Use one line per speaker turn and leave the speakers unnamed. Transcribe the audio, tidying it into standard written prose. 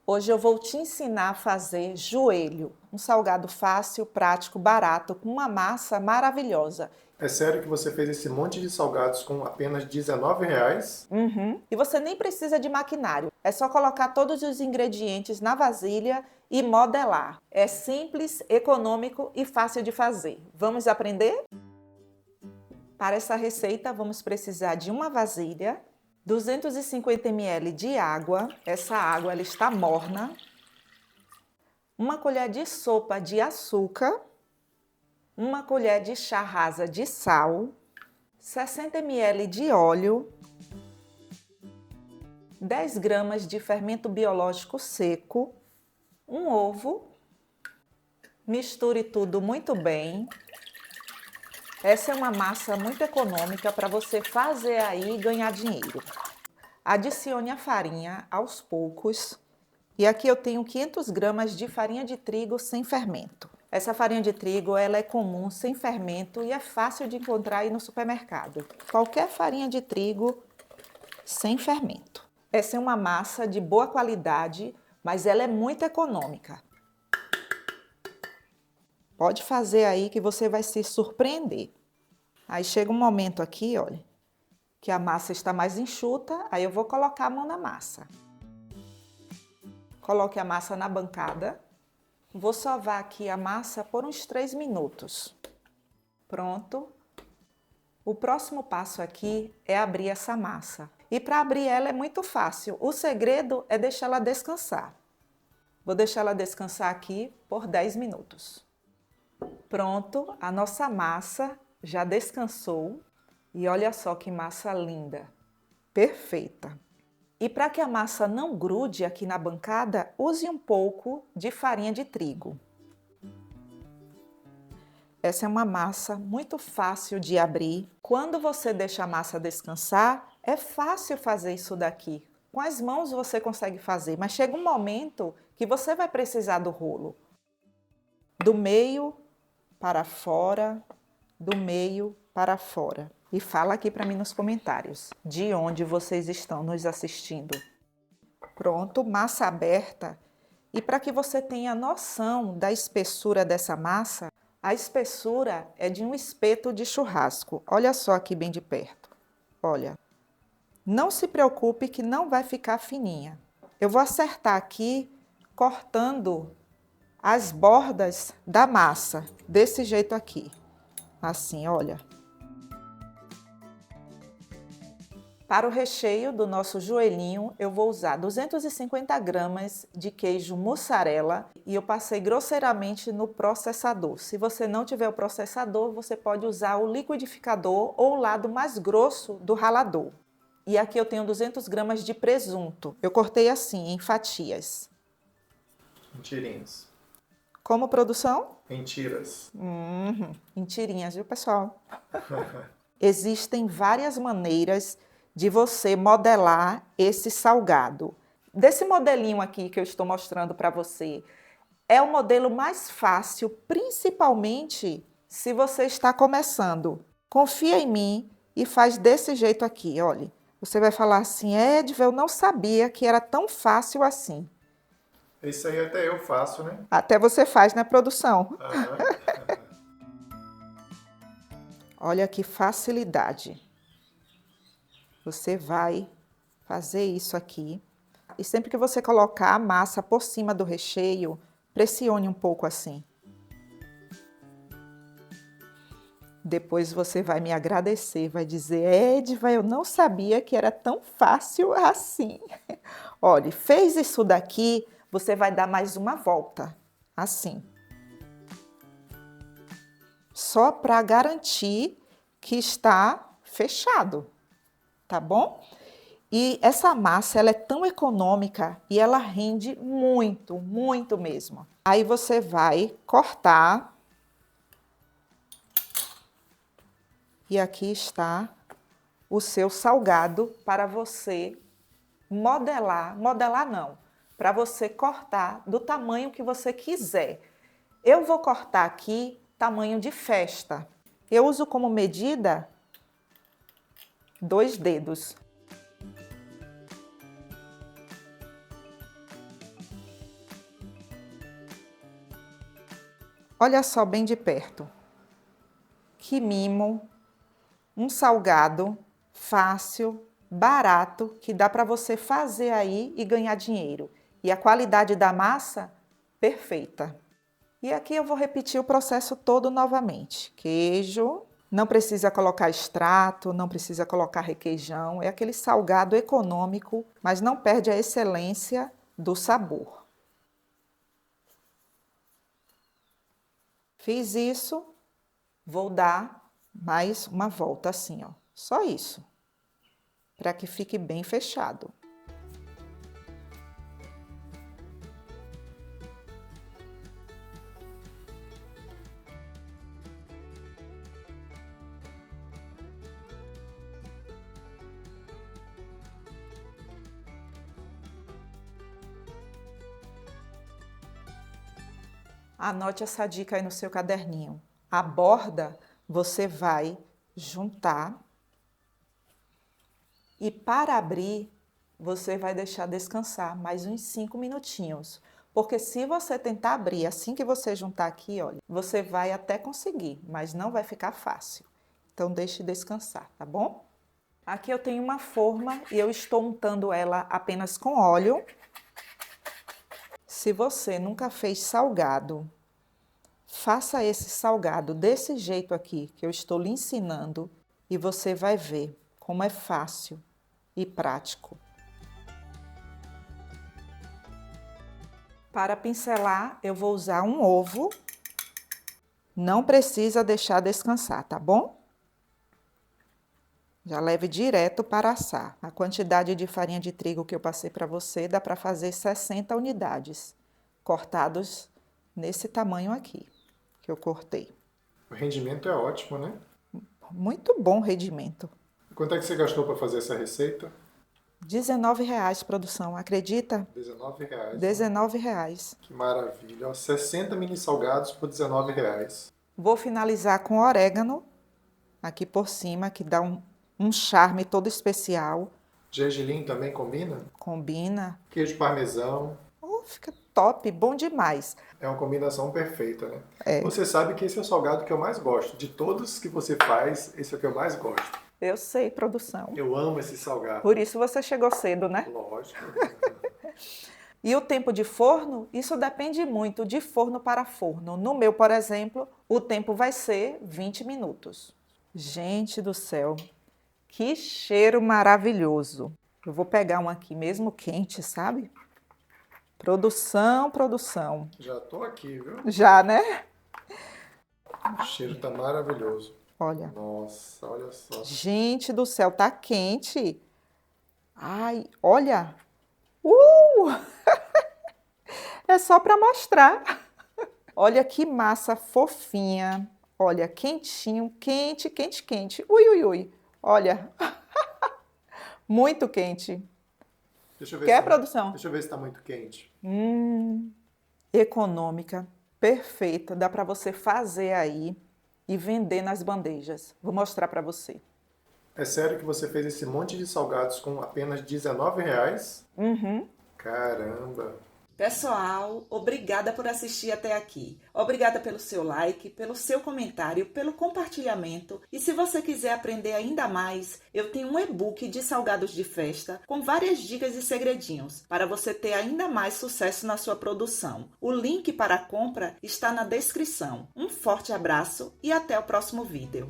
Hoje eu vou te ensinar a fazer joelho, um salgado fácil, prático, barato, com uma massa maravilhosa.
É sério que você fez esse monte de salgados com apenas R$19?
E você nem precisa de maquinário, é só colocar todos os ingredientes na vasilha e modelar. É simples, econômico e fácil de fazer. Vamos aprender? Para essa receita vamos precisar de uma vasilha, 250 ml de água, essa água ela está morna, uma colher de sopa de açúcar, uma colher de chá rasa de sal, 60 ml de óleo, 10 gramas de fermento biológico seco, um ovo, misture tudo muito bem. Essa é uma massa muito econômica para você fazer aí e ganhar dinheiro. Adicione a farinha aos poucos. E aqui eu tenho 500 gramas de farinha de trigo sem fermento. Essa farinha de trigo ela é comum, sem fermento e é fácil de encontrar aí no supermercado. Qualquer farinha de trigo sem fermento. Essa é uma massa de boa qualidade, mas ela é muito econômica. Pode fazer aí que você vai se surpreender. Aí chega um momento aqui, olha, que a massa está mais enxuta, aí eu vou colocar a mão na massa. Coloque a massa na bancada. Vou sovar aqui a massa por uns 3 minutos. Pronto. O próximo passo aqui é abrir essa massa. E para abrir ela é muito fácil. O segredo é deixar ela descansar. Vou deixar ela descansar aqui por 10 minutos. Pronto, a nossa massa já descansou. E olha só que massa linda. Perfeita. E para que a massa não grude aqui na bancada, use um pouco de farinha de trigo. Essa é uma massa muito fácil de abrir. Quando você deixa a massa descansar, é fácil fazer isso daqui. Com as mãos você consegue fazer, mas chega um momento que você vai precisar do rolo. Do meio para fora, do meio para fora. E fala aqui para mim nos comentários de onde vocês estão nos assistindo. Pronto, massa aberta. E para que você tenha noção da espessura dessa massa, a espessura é de um espeto de churrasco. Olha só aqui bem de perto. Olha, não se preocupe que não vai ficar fininha. Eu vou acertar aqui cortando as bordas da massa, desse jeito aqui. Assim, olha. Para o recheio do nosso joelhinho, eu vou usar 250 gramas de queijo mussarela e eu passei grosseiramente no processador. Se você não tiver o processador, você pode usar o liquidificador ou o lado mais grosso do ralador. E aqui eu tenho 200 gramas de presunto. Eu cortei assim, em fatias.
Em tirinhas.
Como produção?
Em tiras.
Em tirinhas, viu, pessoal? Existem várias maneiras de você modelar esse salgado. Desse modelinho aqui que eu estou mostrando para você, é o modelo mais fácil, principalmente se você está começando. Confia em mim e faz desse jeito aqui, olha. Você vai falar assim, Edva, eu não sabia que era tão fácil assim.
Isso aí até eu faço, né?
Até você faz, né, produção?
Aham.
Olha que facilidade. Você vai fazer isso aqui. E sempre que você colocar a massa por cima do recheio, pressione um pouco assim. Depois você vai me agradecer, vai dizer, Edva, eu não sabia que era tão fácil assim. Olha, fez isso daqui, você vai dar mais uma volta, assim. Só para garantir que está fechado, tá bom? E essa massa, ela é tão econômica e ela rende muito, muito mesmo. Aí você vai cortar. E aqui está o seu salgado para você modelar. Modelar não, para você cortar do tamanho que você quiser. Eu vou cortar aqui tamanho de festa. Eu uso como medida 2 dedos. Olha só bem de perto. Que mimo, um salgado fácil, barato, que dá para você fazer aí e ganhar dinheiro. E a qualidade da massa, perfeita. E aqui eu vou repetir o processo todo novamente. Queijo, não precisa colocar extrato, não precisa colocar requeijão. É aquele salgado econômico, mas não perde a excelência do sabor. Fiz isso, vou dar mais uma volta assim, ó. Só isso, para que fique bem fechado. Anote essa dica aí no seu caderninho. A borda você vai juntar e para abrir você vai deixar descansar mais uns 5 minutinhos. Porque se você tentar abrir assim que você juntar aqui, olha, você vai até conseguir, mas não vai ficar fácil. Então deixe descansar, tá bom? Aqui eu tenho uma forma e eu estou untando ela apenas com óleo. Se você nunca fez salgado, faça esse salgado desse jeito aqui que eu estou lhe ensinando e você vai ver como é fácil e prático. Para pincelar, eu vou usar um ovo. Não precisa deixar descansar, tá bom? Já leve direto para assar. A quantidade de farinha de trigo que eu passei para você dá para fazer 60 unidades, cortados nesse tamanho aqui, que eu cortei.
O rendimento é ótimo, né?
Muito bom rendimento.
Quanto é que você gastou para fazer essa receita?
R$19, produção, acredita?
R$19.
R$19.
Que maravilha. Ó, 60 mini salgados por R$19.
Vou finalizar com orégano aqui por cima, que dá um charme todo especial.
Gergelim também combina?
Combina.
Queijo parmesão.
Fica top, bom demais.
É uma combinação perfeita, né?
É.
Você sabe que esse é o salgado que eu mais gosto. De todos que você faz, esse é o que eu mais gosto.
Eu sei, produção.
Eu amo esse salgado.
Por isso você chegou cedo, né?
Lógico.
E o tempo de forno, isso depende muito de forno para forno. No meu, por exemplo, o tempo vai ser 20 minutos. Gente do céu, que cheiro maravilhoso. Eu vou pegar um aqui mesmo quente, sabe? Produção, produção.
Já tô aqui, viu?
Já, né?
O cheiro tá maravilhoso.
Olha.
Nossa, olha só.
Gente do céu, tá quente. Ai, olha. É só para mostrar. Olha que massa fofinha. Olha, quentinho, quente, quente, quente. Ui, ui, ui. Olha. Muito quente.
Deixa eu ver
Quer,
se
produção?
Deixa eu ver se tá muito quente.
Econômica, perfeita. Dá para você fazer aí e vender nas bandejas. Vou mostrar para você.
É sério que você fez esse monte de salgados com apenas R$19?
Uhum.
Caramba!
Pessoal, obrigada por assistir até aqui. Obrigada pelo seu like, pelo seu comentário, pelo compartilhamento. E se você quiser aprender ainda mais, eu tenho um e-book de salgados de festa com várias dicas e segredinhos para você ter ainda mais sucesso na sua produção. O link para a compra está na descrição. Um forte abraço e até o próximo vídeo.